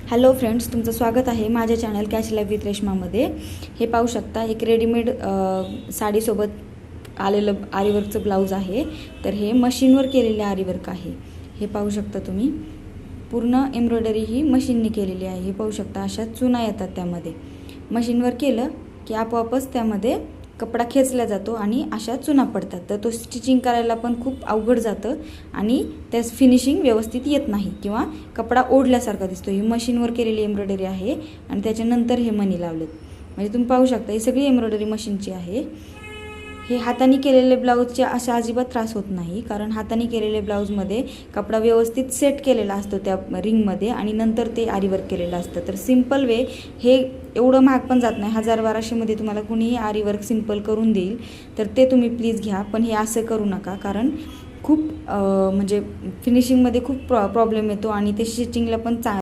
Hello friends, तुमचं स्वागत आहे माझ्या चॅनल कॅश लाईफ विथ रेश्मामध्ये। हे पाहू शकता, एक रेडीमेड साडीसोबत आलेलं आरीवर्कचं ब्लाऊज आहे। तर हे मशीनवर केलेले आरीवर्क आहे। हे पाहू शकता तुम्ही, पूर्ण एम्ब्रॉयडरी ही मशीनने केलेली आहे। हे पाहू शकता, अशा चुना येतात त्यामध्ये। मशीनवर केलं की आपोआपच त्यामध्ये कपडा खेचला जातो आणि अशा चुना पडतात। तर तो स्टिचिंग करायला पण खूप अवघड जातं आणि त्यास फिनिशिंग व्यवस्थित येत नाही किंवा कपडा ओढल्यासारखा दिसतो। ही मशीनवर केलेली एम्ब्रॉयडरी आहे आणि त्याच्यानंतर हे मणी लावलेत। म्हणजे तुम्ही पाहू शकता, ही सगळी एम्ब्रॉयडरी मशीनची आहे। हे हाताने केलेले ब्लाऊजचे अशा अजिबात त्रास होत नाही, कारण हाताने केलेले ब्लाऊजमध्ये कपडा व्यवस्थित सेट केलेला असतो त्या रिंगमध्ये आणि नंतर ते आरीवर्क केलेलं असतं। तर सिंपल वे हे एवढं महाग पण जात नाही। 1000-1200मध्ये तुम्हाला कुणीही आरीवर्क सिंपल करून देईल, तर ते तुम्ही प्लीज घ्या। पण हे असं करू नका, कारण खूप म्हणजे फिनिशिंगमध्ये खूप प्रॉब्लेम येतो आणि ते स्टिचिंगला पण